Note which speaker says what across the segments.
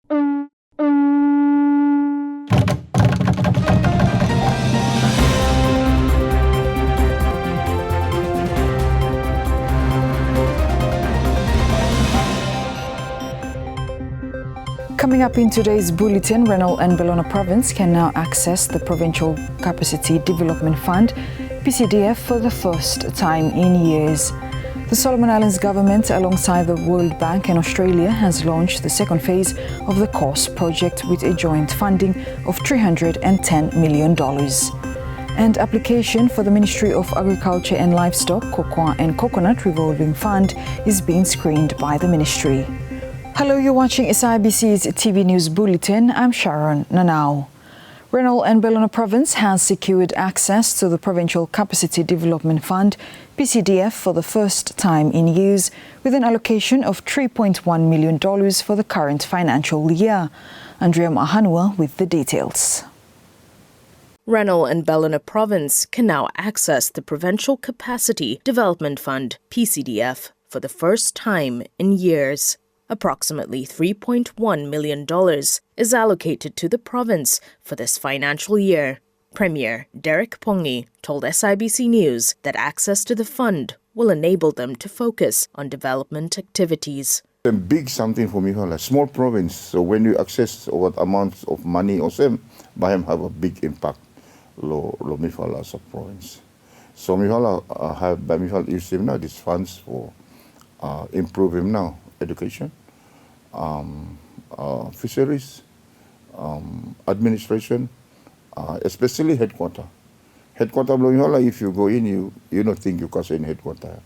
Speaker 1: Coming up in today's bulletin, Rennell and Bellona Province can now access the Provincial Capacity Development Fund, PCDF, for the first time in years. The Solomon Islands government, alongside the World Bank and Australia, has launched the second phase of the CORS project with a joint funding of $310 million. And application for the Ministry of Agriculture and Livestock, Cocoa and Coconut Revolving Fund is being screened by the ministry. Hello, you're watching SIBC's TV News Bulletin. I'm Sharon Nanau. Rennell and Bellona Province has secured access to the Provincial Capacity Development Fund, PCDF, for the first time in years, with an allocation of $3.1 million for the current financial year. Andrea Mahanua with the details.
Speaker 2: Rennell and Bellona Province can now access the Provincial Capacity Development Fund, PCDF, for the first time in years. Approximately $3.1 million is allocated to the province for this financial year. Premier Derek Pongi told SIBC News that access to the fund will enable them to focus on development activities.
Speaker 3: A big something for Mihala, small province, so when you access what amounts of money or same, Baham have a big impact lo Mihala as a province. So Mihala have by Mihala use him now these funds for improve him now education, fisheries, administration, especially headquarter. Headquarter Mihala, if you go in, you don't think you can say in headquarter.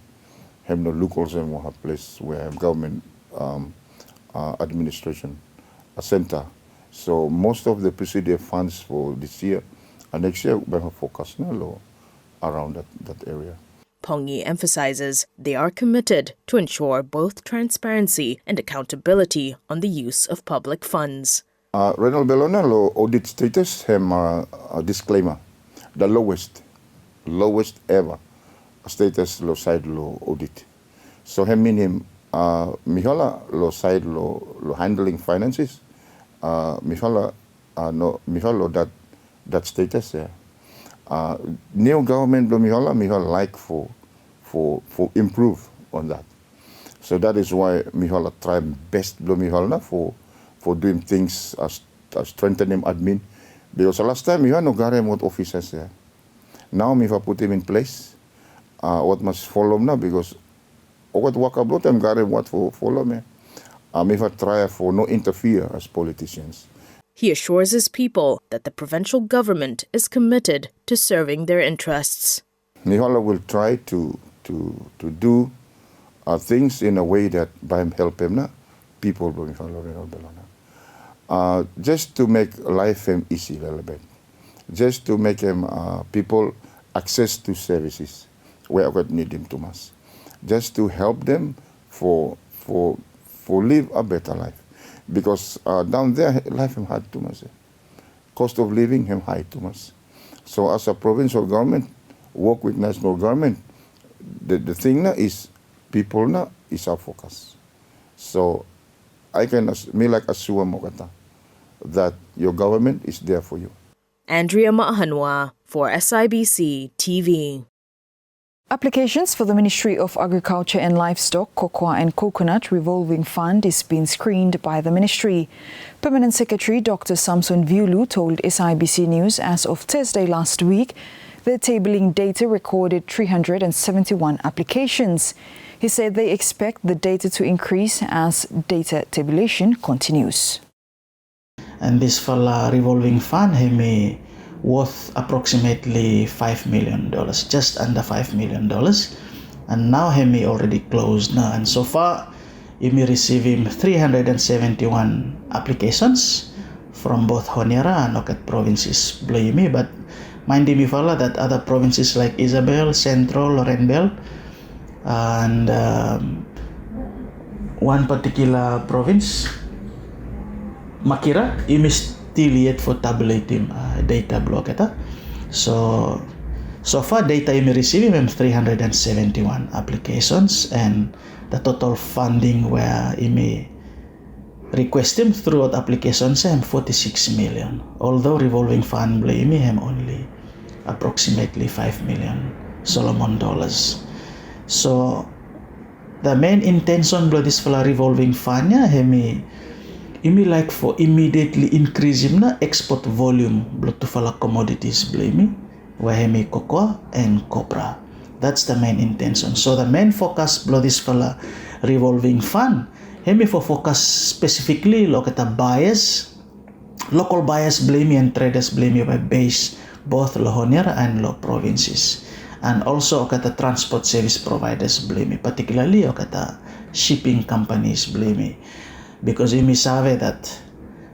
Speaker 3: Have no locals and have place where have government administration, a center. So most of the PCDF funds for this year and next year we have focus now around that area.
Speaker 2: Pongi emphasizes they are committed to ensure both transparency and accountability on the use of public funds.
Speaker 3: Rennell Bellona audit status have a disclaimer, the lowest ever status lo side lo audit. So he mean him Mihala lo side lo handling finances. Mihala that status there. New government lo Mihala like for improve on that. So that is why Mihala try best lo Mihala for doing things as strengthening admin. Because last time Mihala no gare what officers there. Now Mihala put him in place. What must follow now because what work about them gare what for follow me. Mihala try for no interfere as politicians.
Speaker 2: He assures his people that the provincial government is committed to serving their interests.
Speaker 3: Mihala will try to do things in a way that by him help him people will follow Bellona. Just to make life easy a little bit. Just to make him people access to services where I need them too much. Just to help them for live a better life. Because down there, life is hard too much. Cost of living is high too much. So as a provincial government, work with national government, the thing now is people now is our focus. So I can like assure Mogata that your government is there for you.
Speaker 2: Andrea Mahanwa for SIBC TV.
Speaker 1: Applications for the Ministry of Agriculture and Livestock, Cocoa and Coconut Revolving Fund is being screened by the ministry. Permanent Secretary Dr. Samson Viulu told SIBC News as of Thursday last week the tabling data recorded 371 applications. He said they expect the data to increase as data tabulation continues.
Speaker 4: And this for revolving fund may worth approximately $5 million, just under $5 million. And now he already closed now. And so far, he may receiving 371 applications from both Honiara and Okat provinces. But mind me fala that other provinces like Isabel, Central, Rennell, and one particular province, Makira, he may still yet for tabulating data block. So far data you may receive 371 applications and the total funding where you may request him throughout application sa him 46 million. Although revolving fund blame him only approximately 5 million Solomon dollars. So the main intention of this fala revolving fund niya hemi like for immediately increase him na export volume blood to fala commodities blame where hemi cocoa and copra. That's the main intention. So the main focus blood this fala revolving fund hemi for focus specifically look at the buyers, local buyers blame and traders blame by base both Honiara and provinces, and also at the transport service providers blame, particularly at the shipping companies blame, because we sabe that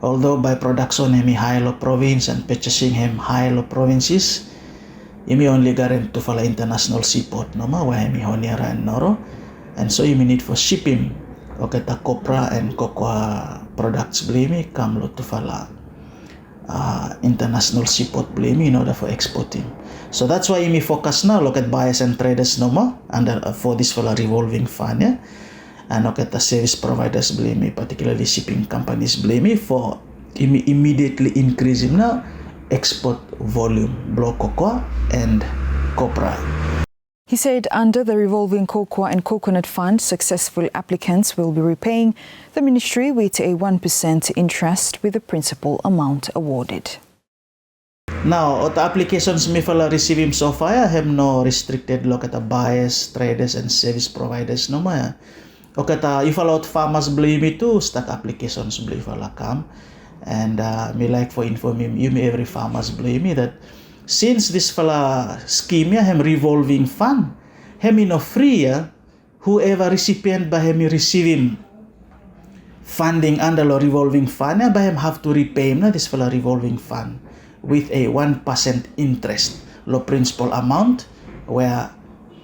Speaker 4: although by production hemi high low province and purchasing him high low provinces, hemi only guarantee to follow international seaport no ma where hemi Honiara and Noro, and so you need for shipping okay the copra and cocoa products blame come lot to follow international seaport blame in order for exporting. So that's why we focus now look at buyers and traders no more under for this for a revolving fund, yeah? And look at the service providers blame, particularly shipping companies blame for immediately increasing now export volume blow cocoa and copra.
Speaker 1: He said under the revolving cocoa and coconut fund, successful applicants will be repaying the ministry with a 1% interest with the principal amount awarded.
Speaker 4: Now, the applications me fala receive him so far, I have no restricted look at the buyers, traders, and service providers no ma. Okay, if allowed farmers blame me too, stack applications blame fala come, and me like for inform him, you may every farmers blame me that since this fala scheme ya hem revolving fund, hem no free ya, whoever recipient by him receiving funding under the revolving fund ya by him have to repay na this fala revolving fund with a 1% interest low principal amount where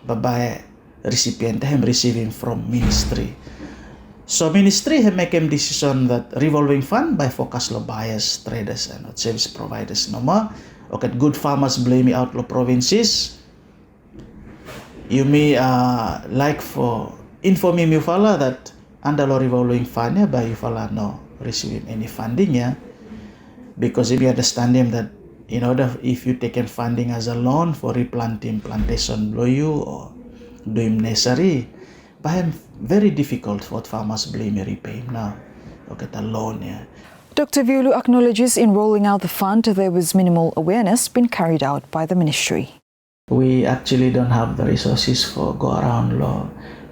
Speaker 4: by recipient him receiving from ministry. So ministry have make him decision that revolving fund by focus lo buyers, traders and service providers no more. Okay, good farmers blame me out lo provinces. You may like for informing you fala that under lo revolving fund ya by you fala no receiving any funding ya, because if you understand him that in order if you taken funding as a loan for replanting plantation below you or doing nursery, by him very difficult for farmers blame me repay now. Okay, the loan ya.
Speaker 1: Dr. Viulu acknowledges in rolling out the fund there was minimal awareness been carried out by the ministry.
Speaker 4: We actually don't have the resources for go around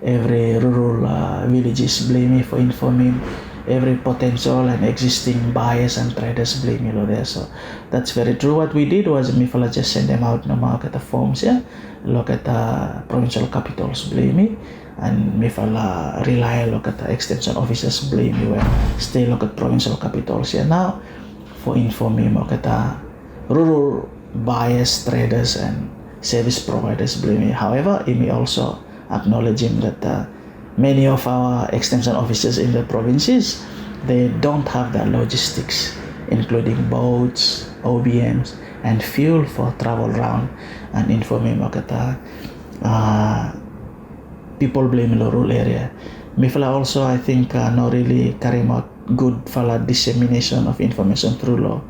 Speaker 4: every rural villages blame me for informing every potential and existing buyers and traders blame me there. So that's very true. What we did was me just send them out no market the forms, yeah, look at the provincial capitals blame me, and me rely look at the extension officers blame me where stay look at provincial capitals here now for informing look at the rural buyers, traders and service providers blame me. However, it may also acknowledge him that many of our extension officers in the provinces, they don't have the logistics, including boats, OBMs, and fuel for travel around and informing Makata people blame the rural area. Mifala also, I think, not really carrying out good fala dissemination of information through law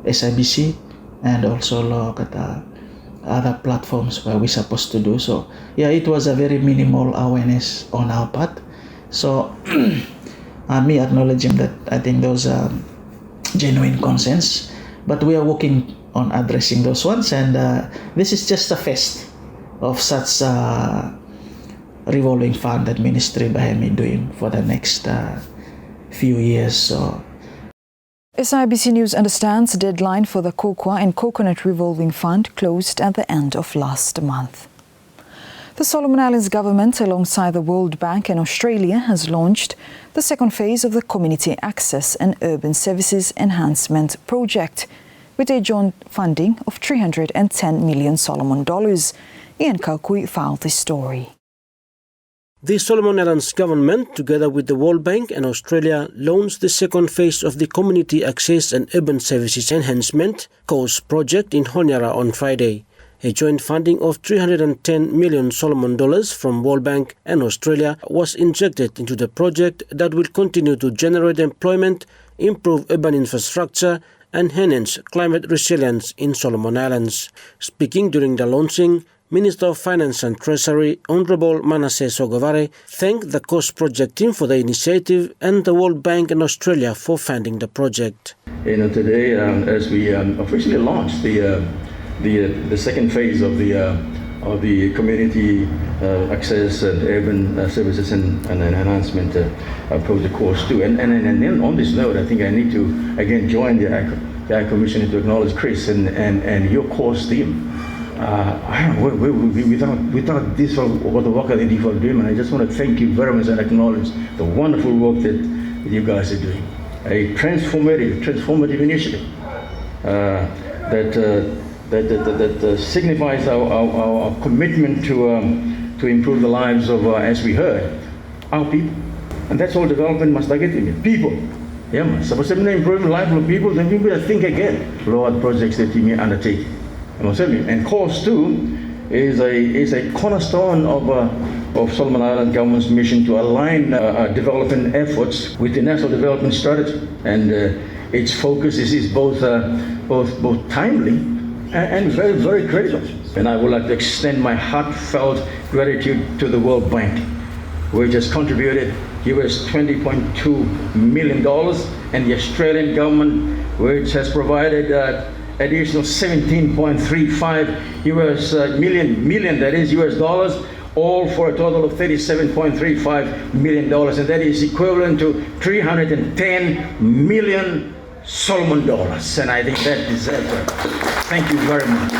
Speaker 4: SIBC and also law kata other platforms where we're supposed to do. So yeah, it was a very minimal awareness on our part. So me acknowledging that I think those are genuine concerns, but we are working on addressing those ones, and this is just a first of such revolving fund that ministry by me doing for the next few years. So
Speaker 1: SIBC News understands the deadline for the cocoa and coconut revolving fund closed at the end of last month. The Solomon Islands government, alongside the World Bank and Australia, has launched the second phase of the Community Access and Urban Services Enhancement Project with a joint funding of 310 million Solomon dollars. Ian Kakui filed this story.
Speaker 5: The Solomon Islands government, together with the World Bank and Australia, launched the second phase of the Community Access and Urban Services Enhancement (COUS) project in Honiara on Friday. A joint funding of 310 million Solomon dollars from World Bank and Australia was injected into the project that will continue to generate employment, improve urban infrastructure, and enhance climate resilience in Solomon Islands. Speaking during the launching, Minister of Finance and Treasury, Honorable Manasseh Sogavare, thanked the COST project team for the initiative and the World Bank and Australia for funding the project.
Speaker 6: Today, as we officially launched the second phase of the community access and urban services and enhancement project course 2. And then on this note, I think I need to again join the Ag Commission to acknowledge Chris and your course team. I don't know where would we be without this or the work that they do for doing. And I just want to thank you very much and acknowledge the wonderful work that you guys are doing. A transformative initiative that signifies our commitment to improve the lives of, as we heard, our people. And that's all development must target in people. Yeah, man. So, to improve the life of people, then we will think again about the projects that you may undertake. And Course 2 is a cornerstone of Solomon Island government's mission to align development efforts with the national development strategy, and its focus is both timely and very, very critical. And I would like to extend my heartfelt gratitude to the World Bank, which has contributed US $20.2 million, and the Australian government, which has provided additional 17.35 million, that is US dollars, all for a total of $37.35 million, and that is equivalent to 310 million Solomon dollars, and I think that deserves it. Thank you very much.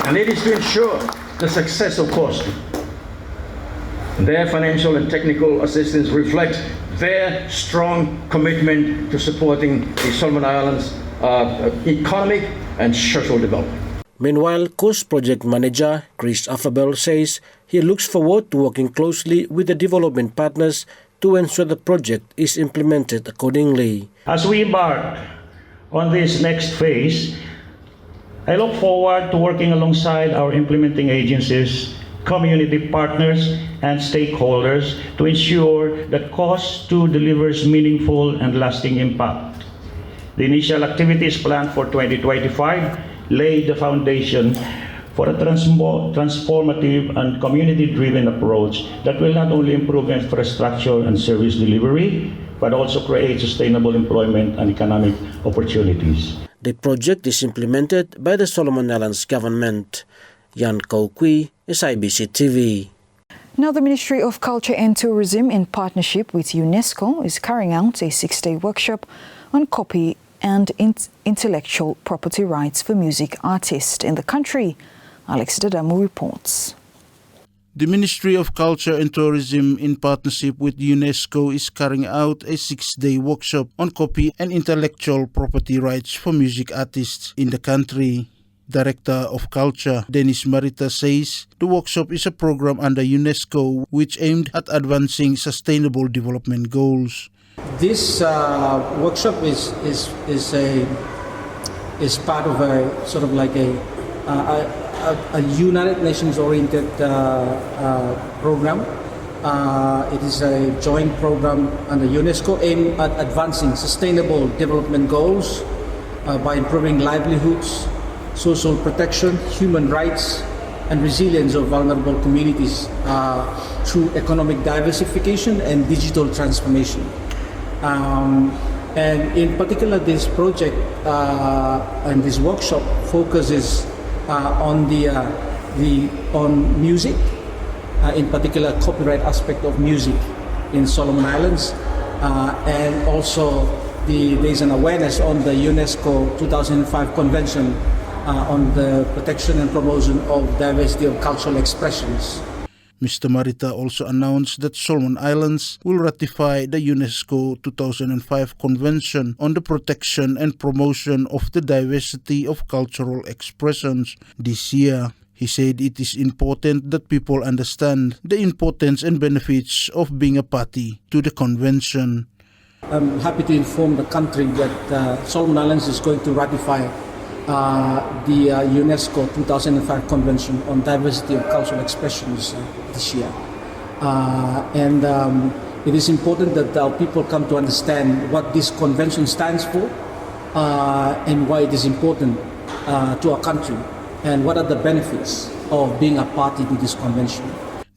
Speaker 6: And it is to ensure the success of COST. Their financial and technical assistance reflects their strong commitment to supporting the Solomon Islands economic and social development.
Speaker 5: Meanwhile, COST project manager Chris Affabel says he looks forward to working closely with the development partners to ensure the project is implemented accordingly.
Speaker 7: As we embark on this next phase, I look forward to working alongside our implementing agencies, community partners, and stakeholders to ensure that COST 2 delivers meaningful and lasting impact. The initial activities planned for 2025 lay the foundation for a transformative and community-driven approach that will not only improve infrastructure and service delivery, but also create sustainable employment and economic opportunities.
Speaker 5: The project is implemented by the Solomon Islands government. Yan Kaukui, SIBC TV.
Speaker 1: Now, the Ministry of Culture and Tourism, in partnership with UNESCO, is carrying out a 6-day workshop on copy and intellectual property rights for music artists in the country. Alex Dadamu reports.
Speaker 8: The Ministry of Culture and Tourism, in partnership with UNESCO, is carrying out a 6-day workshop on copy and intellectual property rights for music artists in the country. Director of Culture, Dennis Marita, says the workshop is a program under UNESCO which aimed at advancing sustainable development goals.
Speaker 9: This workshop is part of a sort of like a United Nations oriented program. It is a joint program under UNESCO aimed at advancing sustainable development goals by improving livelihoods, social protection, human rights, and resilience of vulnerable communities through economic diversification and digital transformation. And in particular, this project and this workshop focuses on on music, in particular copyright aspect of music in Solomon Islands, and also there is an awareness on the UNESCO 2005 Convention on the protection and promotion of diversity of cultural expressions.
Speaker 8: Mr. Marita also announced that Solomon Islands will ratify the UNESCO 2005 Convention on the Protection and Promotion of the Diversity of Cultural Expressions this year. He said it is important that people understand the importance and benefits of being a party to the convention.
Speaker 9: I'm happy to inform the country that Solomon Islands is going to ratify the UNESCO 2005 Convention on Diversity of Cultural Expressions this year. It is important that our people come to understand what this convention stands for and why it is important to our country and what are the benefits of being a party to this convention.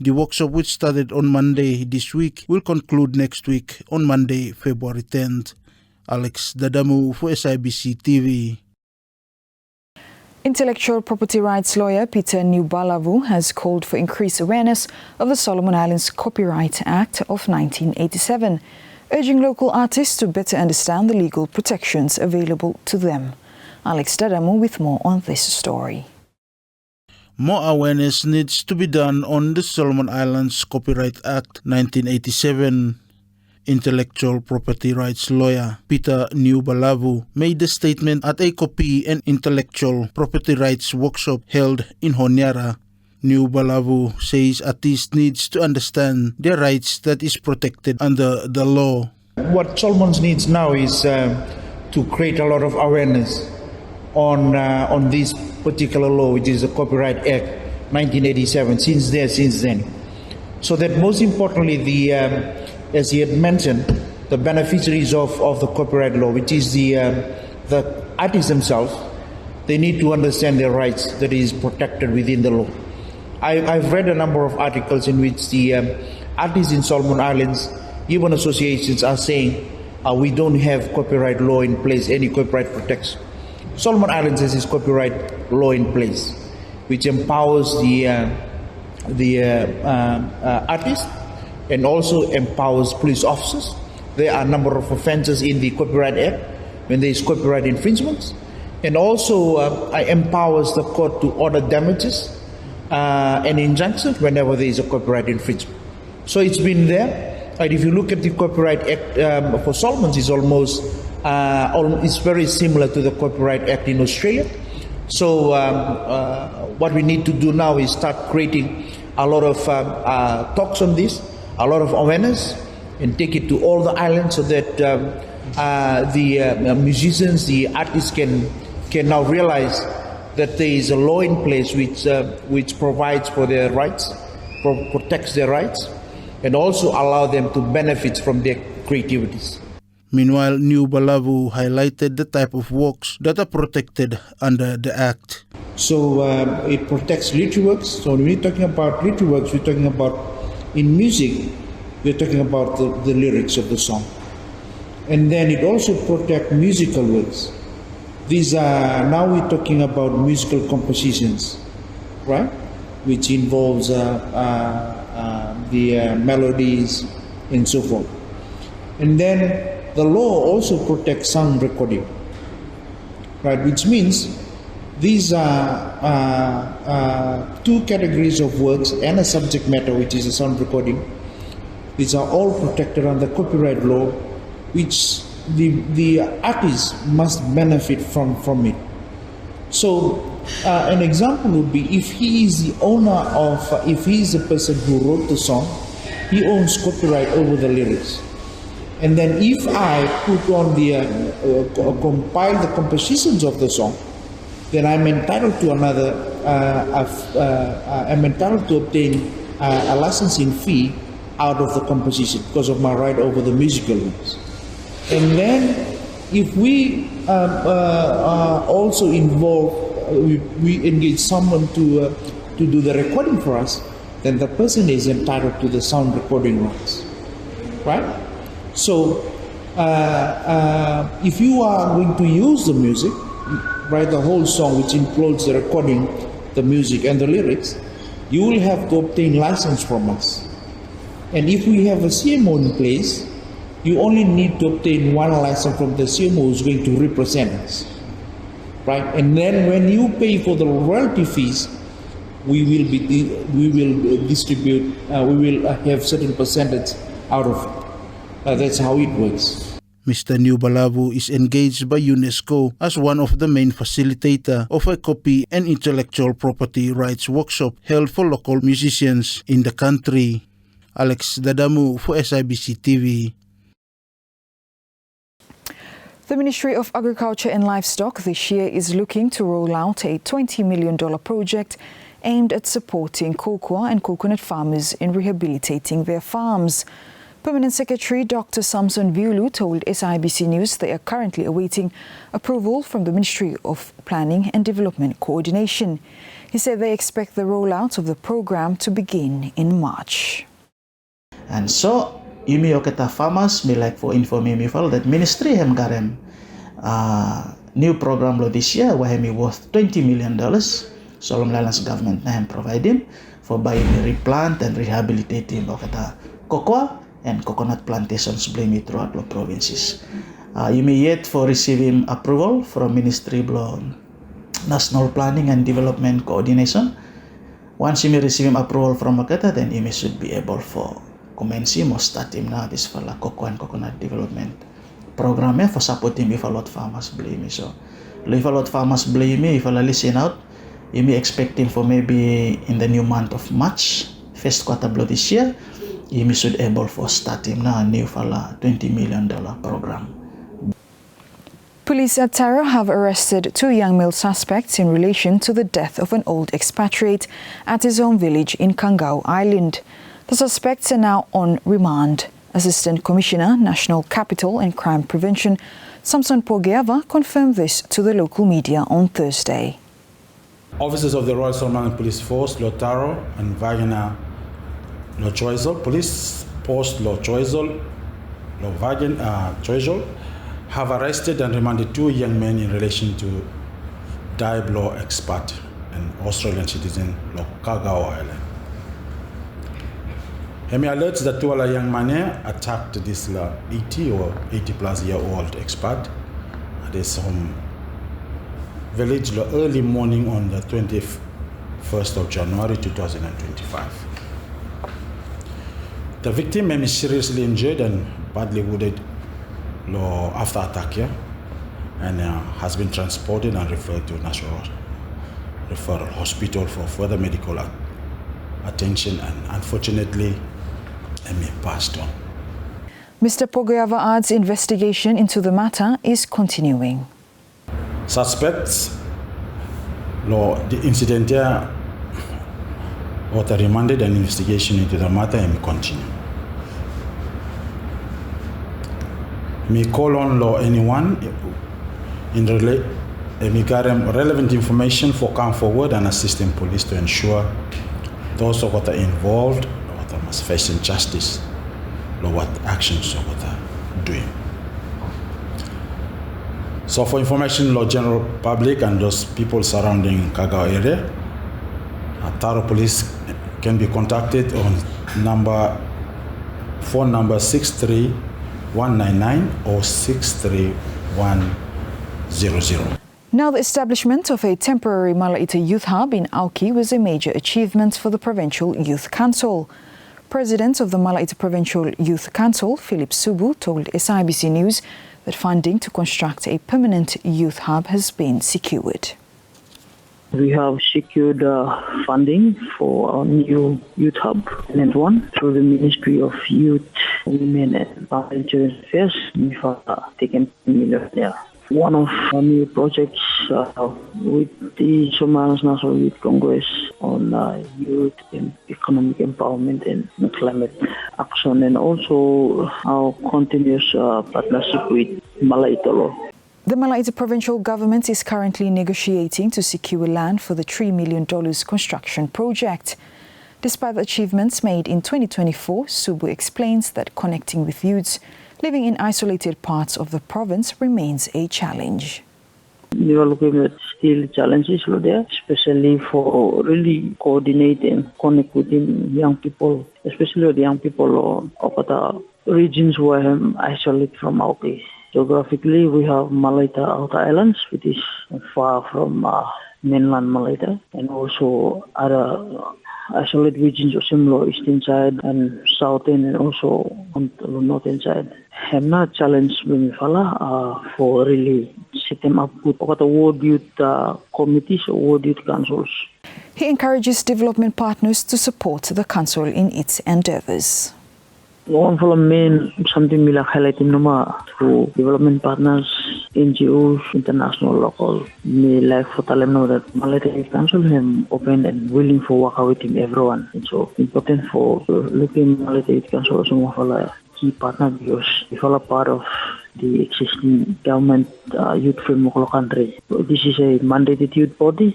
Speaker 8: The workshop, which started on Monday this week, will conclude next week on Monday, February 10th. Alex Dadamu for SIBC TV.
Speaker 1: Intellectual property rights lawyer Peter Nubalavu has called for increased awareness of the Solomon Islands Copyright Act of 1987, urging local artists to better understand the legal protections available to them. Alex Dadamu with more on this story.
Speaker 8: More awareness needs to be done on the Solomon Islands Copyright Act 1987. Intellectual property rights lawyer Peter Nubalavu made the statement at a copy and intellectual property rights workshop held in Honiara. Nubalavu says artists needs to understand their rights that is protected under the law.
Speaker 10: What Solomons needs now is to create a lot of awareness on this particular law, which is the Copyright Act 1987, since then. So that most importantly, as he had mentioned, the beneficiaries of the copyright law, which is the artists themselves, they need to understand their rights that is protected within the law. I've read a number of articles in which the artists in Solomon Islands, even associations, are saying we don't have copyright law in place, any copyright protection. Solomon Islands has its copyright law in place, which empowers the artists and also empowers police officers. There are a number of offences in the Copyright Act when there is copyright infringements, and also empowers the court to order damages and injunctions whenever there is a copyright infringement. So it's been there. And if you look at the Copyright Act for Solomons, it's it's very similar to the Copyright Act in Australia. So what we need to do now is start creating a lot of talks on this, a lot of awareness, and take it to all the islands so that the musicians, the artists can now realize that there is a law in place which provides for their rights, protects their rights, and also allow them to benefit from their creativities.
Speaker 8: Meanwhile, Nubalavu highlighted the type of works that are protected under the Act.
Speaker 10: So it protects literary works. So when we're talking about literary works, we're talking about, in music, we're talking about the lyrics of the song. And then it also protects musical works. These are, now we're talking about musical compositions, right? Which involves the melodies and so forth. And then the law also protects sound recording, right? Which means these are two categories of works and a subject matter, which is a sound recording. These are all protected under copyright law, which the artist must benefit from it. So an example would be, if he is the owner of, if he is the person who wrote the song, he owns copyright over the lyrics. And then if I put on the, compile the compositions of the song, then I'm entitled to another, I'm entitled to obtain a licensing fee out of the composition because of my right over the musical works. And then if we also involve, we engage someone to do the recording for us, then the person is entitled to the sound recording rights, right? So if you are going to use the music, write the whole song, which includes the recording, the music and the lyrics, you will have to obtain license from us. And if we have a CMO in place, you only need to obtain one license from the CMO who is going to represent us, right? And then when you pay for the royalty fees, we will distribute, we will have certain percentage out of it. That's how it works.
Speaker 8: Mr. Nubalavu is engaged by UNESCO as one of the main facilitator of a copy and intellectual property rights workshop held for local musicians in the country. Alex Dadamu for SIBC TV.
Speaker 1: The Ministry of Agriculture and Livestock this year is looking to roll out a $20 million project aimed at supporting cocoa and coconut farmers in rehabilitating their farms. Permanent Secretary Dr. Samson Viulu told SIBC News they are currently awaiting approval from the Ministry of Planning and Development Coordination. He said they expect the rollout of the program to begin in March.
Speaker 4: And so, Yumi Oketa farmers may like for inform me that Ministry hem garem new program lo this year where he worth $20 million. Solomon Islands government na hem provide him for buying replant and rehabilitating Oketa cocoa and coconut plantations blame throughout the provinces. You may yet for receiving approval from Ministry of National Planning and Development Coordination. Once you may receive approval from Oketa, then you may should be able for commencing or starting now this for la cocoa and coconut development program for supporting if a lot farmers blame me. So if a lot farmers blame me, if I listen out, you may expecting for maybe in the new month of March, first quarter blow this year, you should able for starting now a new $20 million program.
Speaker 1: Police at Tara have arrested 2 young male suspects in relation to the death of an old expatriate at his home village in Kangao Island. The suspects are now on remand. Assistant Commissioner, National Capital and Crime Prevention, Samson Pogeava, confirmed this to the local media on Thursday.
Speaker 11: Officers of the Royal Solomon Police Force, Lotaro and Wagner Lo Choizel, Police Post Lo Choizel, Lo Wagner Choizel, have arrested and remanded 2 young men in relation to dive law expat and Australian citizen Lo Kangao Island. Hemi alerts that 2 young men attacked this 80 or 80 plus year old expat at his home village early morning on the 21st of January 2025. The victim is seriously injured and badly wounded after attack here, and has been transported and referred to National Referral Hospital for further medical attention, and unfortunately, he passed on.
Speaker 1: Mr. Pogeava adds investigation into the matter is continuing.
Speaker 11: Suspects, the incident here, was remanded and investigation into the matter and continue. May call on anyone in relevant information for come forward and assisting police to ensure those who are involved must face injustice or what actions or what are doing. So for information to general public and those people surrounding Kangao area, Taro Police can be contacted on phone number 63199 or 63100.
Speaker 1: Now, the establishment of a temporary Malaita Youth Hub in Auki was a major achievement for the Provincial Youth Council. President of the Malaita Provincial Youth Council, Philip Subu, told SIBC News that funding to construct a permanent youth hub has been secured.
Speaker 12: We have secured funding for our new youth hub, and one through the Ministry of Youth, Women and Children's Affairs. We have taken $10 million there. One of our new projects with the Somaliland National Youth Congress on youth and economic empowerment and climate action, and also our continuous partnership with Malaita Law.
Speaker 1: The Malaita provincial government is currently negotiating to secure land for the $3 million construction project. Despite the achievements made in 2024, Subu explains that connecting with youths living in isolated parts of the province remains a challenge.
Speaker 12: We are looking at still challenges there, especially for really coordinating, connect with young people, especially the young people of the regions who are isolated from our place. Geographically, we have Malaita Outer Islands, which is far from mainland Malaita, and also other isolated regions of similar eastern side and southern, and also on the northern side. I'm not challenged for really set them up with ward youth committees or ward youth councils.
Speaker 1: He encourages development partners to support the council in its endeavors.
Speaker 12: One for the main something we like highlighting through development partners NGOs, international, local. Me like for tell them know that Malaita Youth Council him open and willing for work with him everyone. It's so important for looking Malaita Youth Council as a key partner because we are part of the existing government youth framework of the country. So this is a mandated youth body.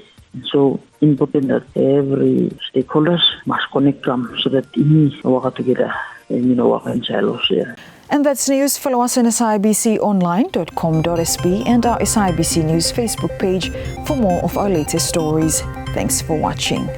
Speaker 12: So important that every stakeholders must connect them so that we work together and work in silos here.
Speaker 1: And that's news. Follow us on SIBConline.com.sb and our SIBC News Facebook page for more of our latest stories. Thanks for watching.